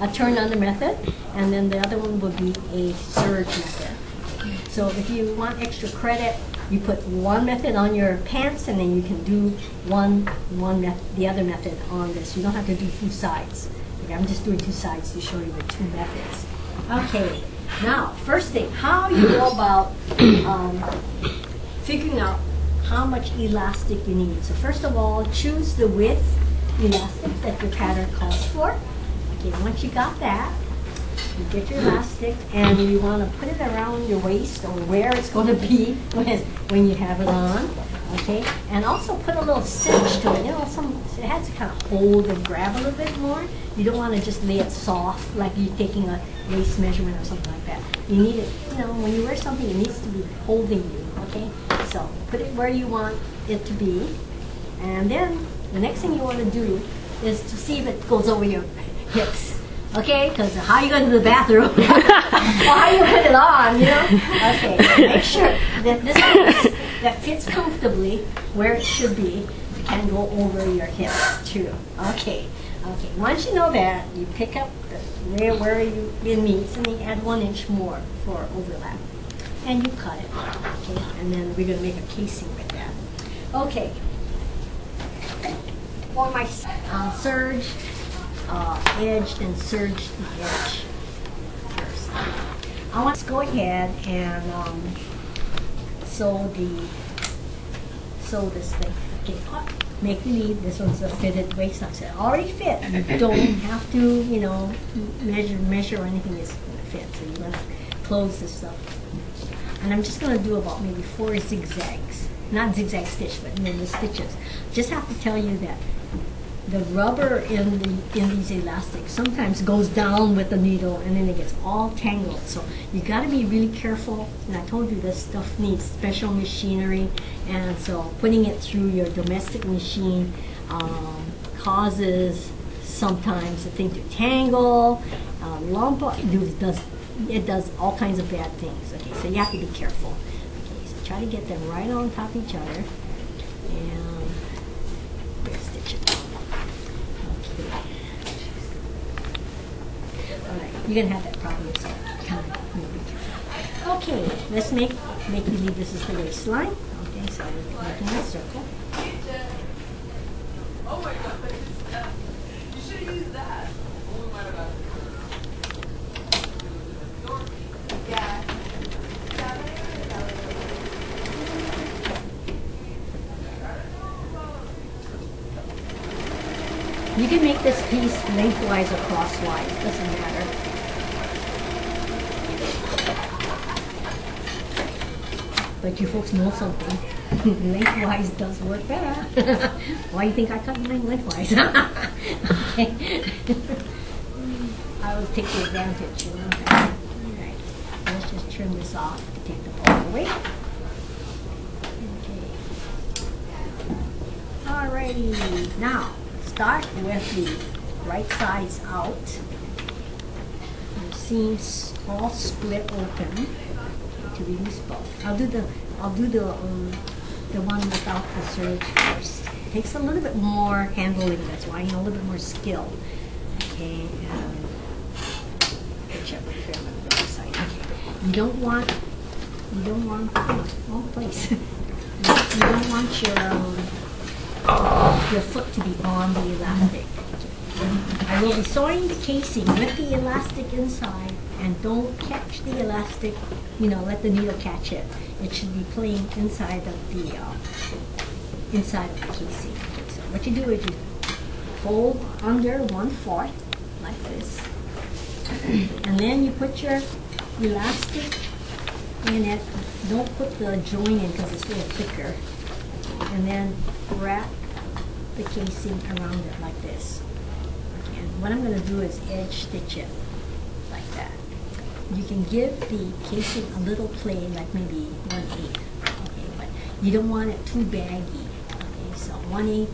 a turn under method, and then the other one would be a surge method. So if you want extra credit, you put one method on your pants, and then you can do the other method on this. You don't have to do two sides. Okay, I'm just doing two sides to show you the two methods. Okay, now first thing, how you go about figuring out how much elastic you need. So first of all, choose the width elastic that your pattern calls for. Okay, once you got that, you get your elastic and you want to put it around your waist or where it's going to be when you have it on. Okay, and also put a little cinch to it. You know, it has to kind of hold and grab a little bit more. You don't want to just lay it soft like you're taking a waist measurement or something like that. You need it, you know, when you wear something, it needs to be holding you. Okay, so put it where you want it to be, and then the next thing you want to do is to see if it goes over your hips. Okay, because how are you going to the bathroom? Or how you put it on, you know? Okay, make sure that this piece that fits comfortably where it should be can go over your hips too. Okay, once you know that, you pick up where it meets, and you add 1 inch more for overlap. And you cut it, okay? And then we're going to make a casing with that. Okay, for my serge, edged and serged the edge first. I want to go ahead and sew this thing. Okay, make believe this one's a fitted waistline. So it already fit. You don't have to, you know, measure or anything. It's going to fit. So you're going to close this stuff. And I'm just going to do about maybe 4 zigzags. Not zigzag stitch, but then the stitches. Just have to tell you that the rubber in these elastics sometimes goes down with the needle, and then it gets all tangled. So you got to be really careful. And I told you this stuff needs special machinery, and so putting it through your domestic machine causes sometimes the thing to tangle, lump. It does all kinds of bad things. Okay, so you have to be careful. Okay, so try to get them right on top of each other, and stitch it. You're gonna have that problem, so kind of be careful. Okay, let's make believe this is the waistline. Okay, so we're making a circle. Oh my God! You should have used that. Yeah. You can make this piece lengthwise or crosswise, doesn't matter. But you folks know something. Lengthwise does work better. Why do you think I cut mine lengthwise? Okay. I always take the advantage, you know. Alright, let's just trim this off to take the ball away. Okay. Alrighty, now start with the right sides out. Your seams all split open to release both. I'll do the one without the serge first. It takes a little bit more handling. That's why, you know, a little bit more skill. Okay. Check my film on the other side. Okay. You don't want oh please. You don't want your foot to be on the elastic. I will be sewing the casing with the elastic inside, and don't catch the elastic, you know, let the needle catch it. It should be playing inside of the casing. Okay, so what you do is you fold under 1/4 like this, and then you put your elastic in it. Don't put the join in because it's a little thicker, and then wrap the casing around it like this. And what I'm going to do is edge stitch it like that. You can give the casing a little play, like maybe 1/8. Okay, but you don't want it too baggy. Okay, so 1/8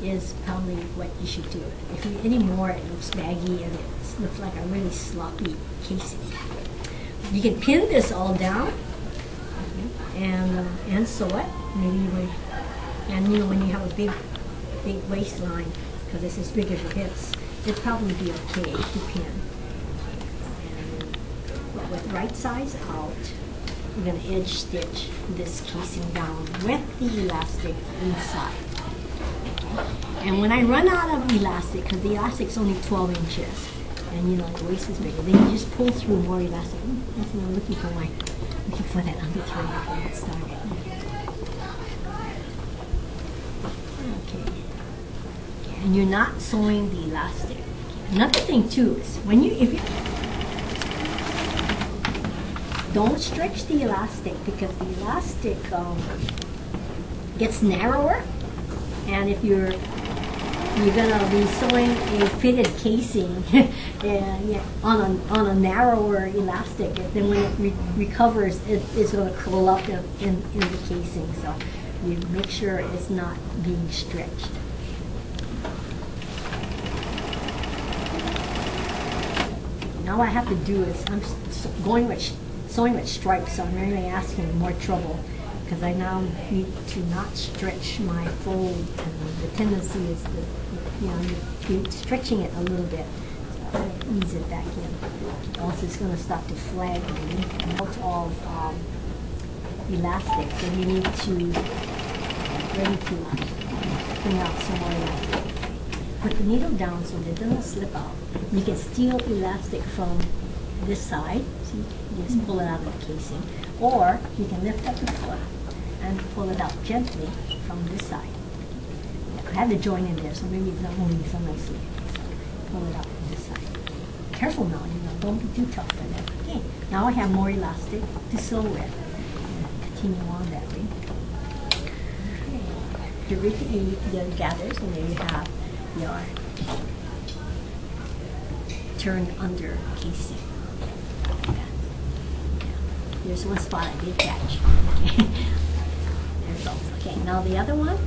is probably what you should do. If you any more, it looks baggy and it looks like a really sloppy casing. You can pin this all down, okay, and sew it. Maybe when you have a big waistline, because it's as big as your hips, it'd probably be okay to pin. But with right sides out, we're going to edge stitch this casing down with the elastic inside. And when I run out of elastic, because the elastic's only 12 inches, and you know the waist is bigger, then you just pull through more elastic. That's what I'm looking for that underthread before I get started. Okay. And you're not sewing the elastic. Another thing too is if you don't stretch the elastic, because the elastic gets narrower, and if you're gonna be sewing a fitted casing on a narrower elastic, then when it recovers, it's gonna curl up in the casing. So you make sure it's not being stretched. Now what I have to do is I'm sewing with stripes, so I'm really asking more trouble, because I now need to not stretch my fold, and the tendency is to, you're stretching it a little bit. So I ease it back in. Else it's going to start to flag out of elastic, then you need to ready to bring out some more elastic. Put the needle down so that it doesn't slip out. You can steal elastic from this side. See, you just pull it out of the casing. Or you can lift up the foot and pull it out gently from this side. I have the joint in there, so maybe it's not moving so nicely. Pull it out from this side. Careful now, don't be too tough with it. Okay, now I have more elastic to sew with. Continue on that way. Okay. You repeat the gathers, and there you have your turned under casing. Here's one spot I did catch. Okay. There it goes. Okay, now the other one.